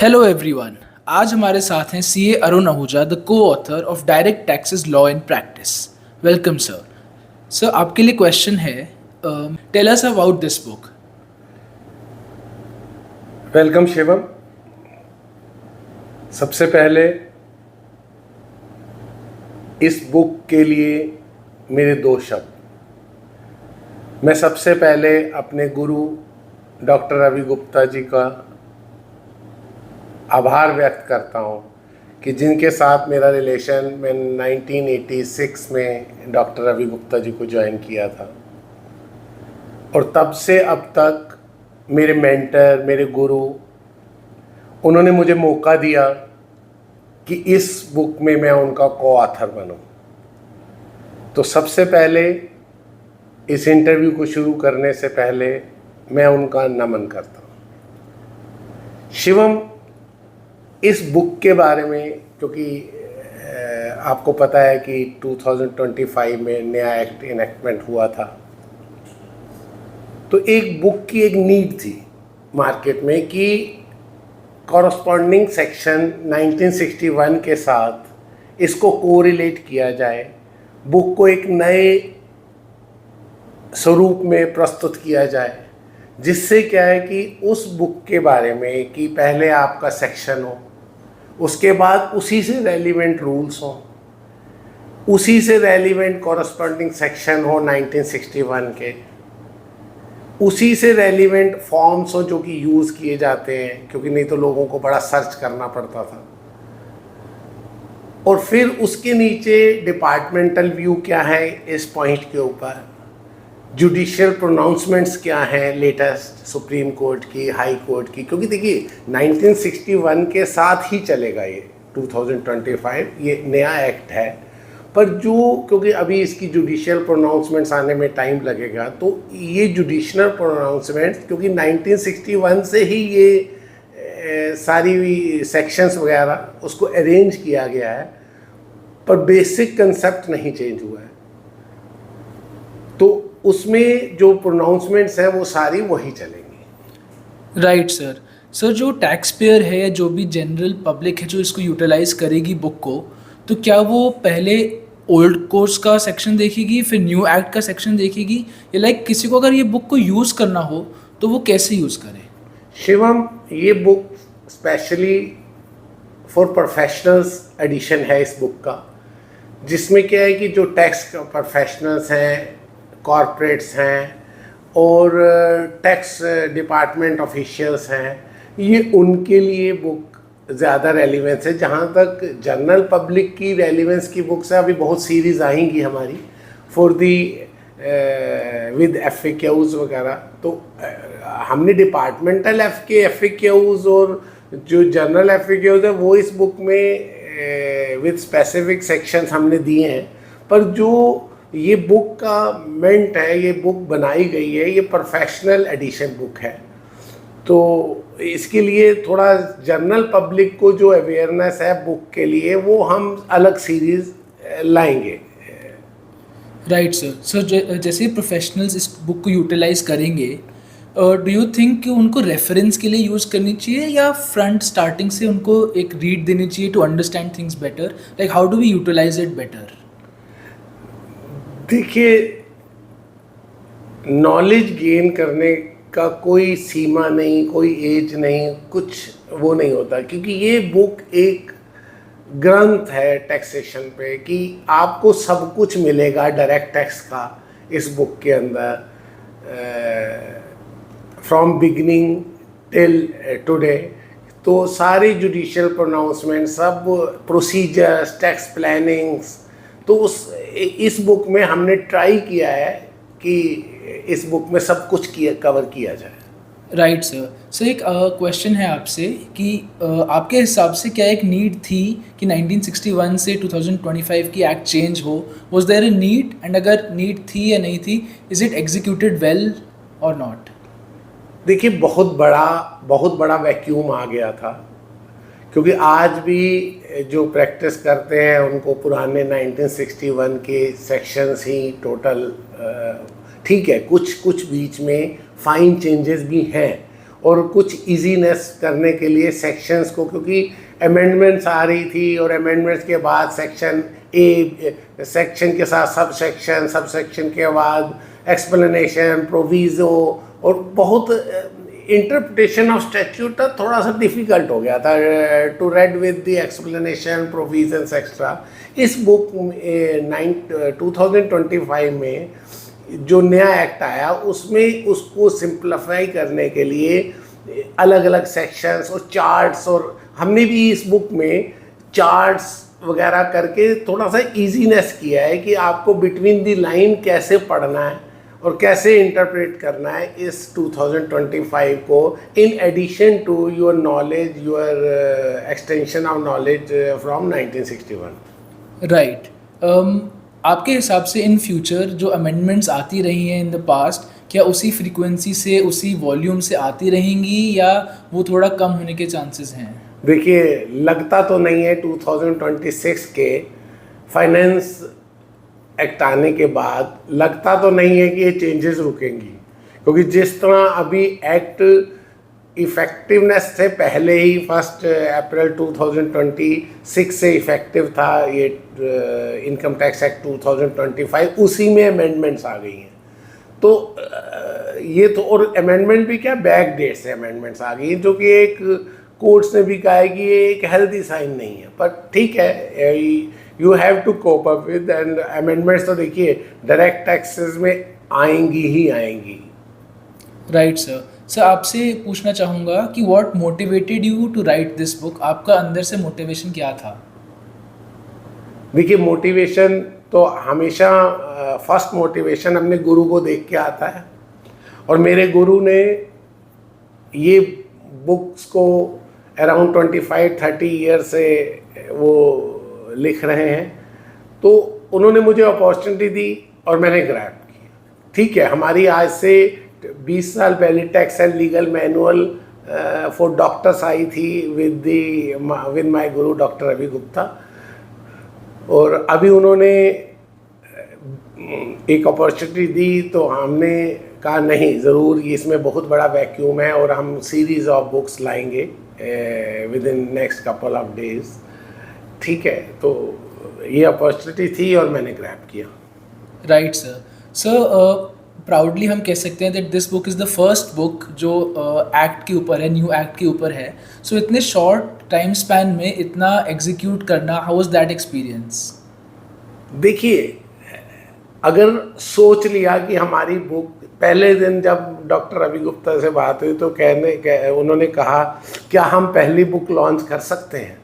Hello everyone. आज हमारे साथ हैं CA Arun Ahuja, the co author of direct taxes law in practice. Welcome sir. Sir, आपके लिए क्वेश्चन है, tell us about this book. Welcome Shivam. सबसे पहले इस बुक के लिए मेरे दो शब्द। मैं सबसे पहले अपने गुरु डॉक्टर रवि गुप्ता जी का आभार व्यक्त करता हूँ कि जिनके साथ मेरा रिलेशन मैं 1986 में डॉक्टर रवि गुप्ता जी को ज्वाइन किया था और तब से अब तक मेरे मेंटर, मेरे गुरु, उन्होंने मुझे मौका दिया कि इस बुक में मैं उनका को ऑथर बनूं। तो सबसे पहले इस इंटरव्यू को शुरू करने से पहले मैं उनका नमन करता हूं। शिवम, इस बुक के बारे में, क्योंकि आपको पता है कि 2025 में नया एक्ट इनेक्टमेंट हुआ था, तो एक बुक की एक नीड थी मार्केट में कि कॉरस्पॉन्डिंग सेक्शन 1961 के साथ इसको कोरिलेट किया जाए, बुक को एक नए स्वरूप में प्रस्तुत किया जाए, जिससे क्या है कि उस बुक के बारे में कि पहले आपका सेक्शन हो, उसके बाद उसी से रेलिवेंट रूल्स हो, उसी से रेलिवेंट कॉरस्पॉन्डिंग सेक्शन हो 1961 के, उसी से रेलिवेंट फॉर्म्स हो जो कि यूज़ किए जाते हैं, क्योंकि नहीं तो लोगों को बड़ा सर्च करना पड़ता था। और फिर उसके नीचे डिपार्टमेंटल व्यू क्या है इस पॉइंट के ऊपर, जुडिशियल प्रोनाउंसमेंट्स क्या हैं लेटेस्ट सुप्रीम कोर्ट की, हाई कोर्ट की, क्योंकि देखिए 1961 के साथ ही चलेगा ये 2025, ये नया एक्ट है, पर जो क्योंकि अभी इसकी जुडिशियल प्रोनाउंसमेंट्स आने में टाइम लगेगा, तो ये जुडिशियल प्रोनाउंसमेंट्स क्योंकि 1961 से ही ये सारी सेक्शंस वगैरह उसको अरेंज किया गया है, पर बेसिक कंसेप्ट नहीं चेंज हुआ है। तो उसमें जो प्रोनाउंसमेंट्स हैं वो सारी वही चलेंगी। Right sir. सर, जो टैक्स पेयर है या जो भी जनरल पब्लिक है जो इसको यूटिलाइज करेगी बुक को, तो क्या वो पहले ओल्ड कोर्स का सेक्शन देखेगी, फिर न्यू एक्ट का सेक्शन देखेगी, या लाइक किसी को अगर ये बुक को यूज़ करना हो तो वो कैसे यूज़ करे? शिवम, ये book specially for professionals edition है इस बुक का, जिसमें क्या है कि जो टैक्स प्रोफेशनल्स हैं, कॉरपोरेट्स हैं और टैक्स डिपार्टमेंट ऑफिशियल्स हैं, ये उनके लिए बुक ज़्यादा रेलिवेंस है। जहाँ तक जनरल पब्लिक की रेलिवेंस की बुक्स है, अभी बहुत सीरीज़ आएंगी हमारी फॉर दी विद FAQs वगैरह, तो हमने डिपार्टमेंटल FAQs और जो जनरल FAQs है वो इस बुक में विद स्पेसिफिक सेक्शंस हमने दिए हैं। पर जो ये बुक का मेंट है, ये बुक बनाई गई है, ये प्रोफेशनल एडिशन बुक है, तो इसके लिए थोड़ा जनरल पब्लिक को जो अवेयरनेस है बुक के लिए, वो हम अलग सीरीज़ लाएंगे। Right sir. सर, जैसे प्रोफेशनल्स इस बुक को यूटिलाइज करेंगे, डू यू थिंक कि उनको रेफरेंस के लिए यूज़ करनी चाहिए या फ्रंट स्टार्टिंग से उनको एक रीड देनी चाहिए to understand things better? Like how do we utilize it better? देखिए, नॉलेज गेन करने का कोई सीमा नहीं, कोई एज नहीं, कुछ वो नहीं होता, क्योंकि ये बुक एक ग्रंथ है टैक्सेशन पे कि आपको सब कुछ मिलेगा डायरेक्ट टैक्स का इस बुक के अंदर, फ्रॉम बिगिनिंग टिल टुडे। तो सारे जुडिशियल प्रोनाउंसमेंट, सब प्रोसीजर्स, टैक्स प्लानिंग्स, तो इस बुक में हमने ट्राई किया है कि इस बुक में सब कुछ कवर किया जाए। Right sir. सर, एक क्वेश्चन है आपसे कि आपके हिसाब से क्या एक नीड थी कि 1961 से 2025 की एक्ट चेंज हो? Was there a need, and अगर नीड थी या नहीं थी, इज इट एग्जीक्यूटेड वेल और नॉट? देखिए, बहुत बड़ा वैक्यूम आ गया था, क्योंकि आज भी जो प्रैक्टिस करते हैं उनको पुराने 1961 के सेक्शंस ही टोटल, ठीक है, कुछ बीच में फाइन चेंजेस भी हैं, और कुछ इजीनेस करने के लिए सेक्शंस को, क्योंकि अमेंडमेंट्स आ रही थी और अमेंडमेंट्स के बाद सेक्शन सेक्शन के साथ सब सेक्शन के बाद एक्सप्लेनेशन, प्रोविज़ो, और बहुत इंटरप्रिटेशन ऑफ स्टैट्यूट थोड़ा सा डिफ़िकल्ट हो गया था to read with the explanation, provisions extra. इस बुक 2025 में जो नया एक्ट आया उसमें उसको सिंप्लीफाई करने के लिए अलग अलग सेक्शंस और चार्ट्स, और हमने भी इस बुक में चार्ट्स वगैरह करके थोड़ा सा इजीनेस किया है कि आपको बिटवीन द लाइन कैसे पढ़ना है और कैसे इंटरप्रेट करना है इस 2025 को, in addition to your knowledge, your extension of knowledge from 1961। Right. आपके हिसाब से इन फ्यूचर जो अमेंडमेंट्स आती रही हैं इन द पास्ट, क्या उसी फ्रीक्वेंसी से, उसी वॉल्यूम से आती रहेंगी या वो थोड़ा कम होने के चांसेस हैं? देखिए, लगता तो नहीं है 2026 के फाइनेंस एक्ट आने के बाद लगता तो नहीं है कि ये चेंजेस रुकेंगी, क्योंकि जिस तरह अभी एक्ट इफ़ेक्टिवनेस से पहले ही 1 अप्रैल 2026 से इफ़ेक्टिव था ये इनकम टैक्स एक्ट 2025, उसी में अमेंडमेंट्स आ गई हैं। तो ये तो, और अमेंडमेंट भी क्या बैक डेट से अमेंडमेंट्स आ गई हैं, जो कि एक कोर्ट्स ने भी कहा है कि ये एक हेल्दी साइन नहीं है, पर ठीक है, you have to cope up with. And amendments तो देखिए डायरेक्ट टैक्सेस में आएंगी ही आएंगी। Right sir. सर, आपसे पूछना चाहूँगा कि what motivated you to write this book? आपका अंदर से मोटिवेशन क्या था? देखिए, मोटिवेशन तो हमेशा फर्स्ट मोटिवेशन अपने गुरु को देख के आता है, और मेरे गुरु ने ये बुक्स को अराउंड 25-30 ईयर से वो लिख रहे हैं, तो उन्होंने मुझे अपॉर्चुनिटी दी और मैंने ग्रैब किया। ठीक है, हमारी आज से 20 साल पहले tax and legal manual for doctors आई थी with my Guru doctor Ravi Gupta, और अभी उन्होंने एक अपॉर्चुनिटी दी तो हमने कहा नहीं, ज़रूर इसमें बहुत बड़ा वैक्यूम है और हम सीरीज़ ऑफ बुक्स लाएंगे with in next couple of days. ठीक है, तो ये अपॉर्चुनिटी थी और मैंने ग्रैब किया। Right sir. सर, प्राउडली हम कह सकते हैं that this book is the first book जो एक्ट के ऊपर है, न्यू एक्ट के ऊपर है। सो इतने शॉर्ट टाइम स्पैन में इतना एग्जीक्यूट करना, हाउ वाज दैट एक्सपीरियंस? देखिए, अगर सोच लिया कि हमारी बुक, पहले दिन जब डॉक्टर रवि गुप्ता से बात हुई तो उन्होंने कहा क्या हम पहली बुक लॉन्च कर सकते हैं?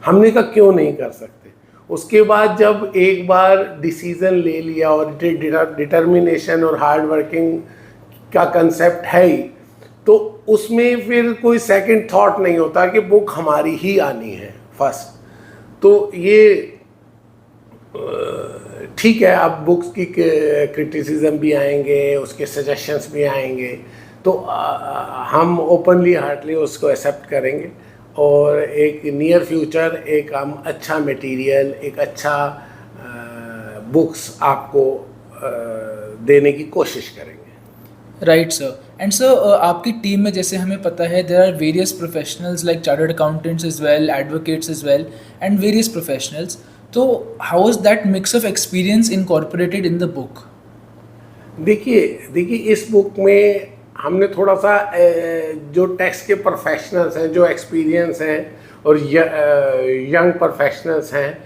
हमने कहा क्यों नहीं कर सकते। उसके बाद जब एक बार डिसीज़न ले लिया और डिटर्मिनेशन और हार्ड वर्किंग का कंसेप्ट है ही, तो उसमें फिर कोई सेकंड थॉट नहीं होता कि बुक हमारी ही आनी है फर्स्ट। तो ये ठीक है, अब बुक्स की क्रिटिसिज्म भी आएंगे, उसके सजेशंस भी आएंगे, तो हम ओपनली हार्टली उसको एक्सेप्ट करेंगे और एक नियर फ्यूचर एक हम अच्छा मटेरियल, एक अच्छा बुक्स आपको देने की कोशिश करेंगे। Right sir. एंड सर, आपकी टीम में जैसे हमें पता है there are various professionals like chartered accountants as well, advocates as well, and various professionals. तो how is that mix of experience incorporated in the book? देखिए इस बुक में हमने थोड़ा सा जो टैक्स के प्रोफेशनल्स हैं, जो एक्सपीरियंस हैं और यंग प्रोफेशनल्स हैं,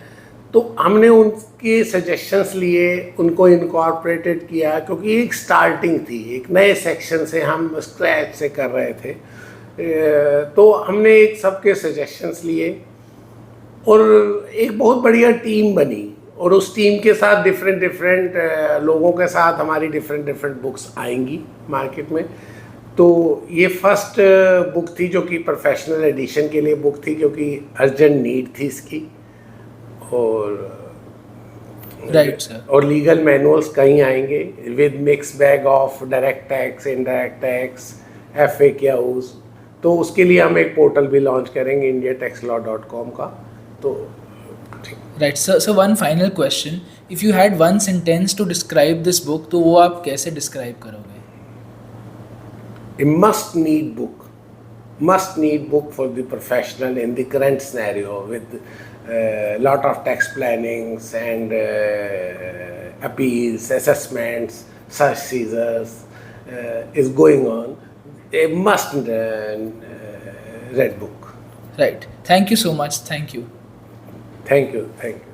तो हमने उनके सजेशंस लिए, उनको इनकॉर्पोरेटेड किया, क्योंकि एक स्टार्टिंग थी, एक नए सेक्शन से हम स्क्रैच से कर रहे थे। तो हमने एक सबके सजेशंस लिए और एक बहुत बढ़िया टीम बनी, और उस टीम के साथ डिफरेंट लोगों के साथ हमारी डिफरेंट बुक्स आएंगी मार्केट में। तो ये फर्स्ट बुक थी जो कि प्रोफेशनल एडिशन के लिए बुक थी, क्योंकि अर्जेंट नीड थी इसकी। और राइट सर। और लीगल मैनुअल्स कहीं आएंगे with mix bag of direct tax, indirect tax, FAQs। तो उसके लिए हम एक पोर्टल भी लॉन्च करेंगे indiataxlaw.com का। तो right sir. So one final question, if you had one sentence to describe this book, तो वो आप कैसे डिस्क्राइब करोगे? A must need book. must-need book for the professional in the current scenario with lot of tax plannings and appeals, assessments, search seizures is going on. A must read book. Right. Thank you so much. Thank you. Thank you. Thank you.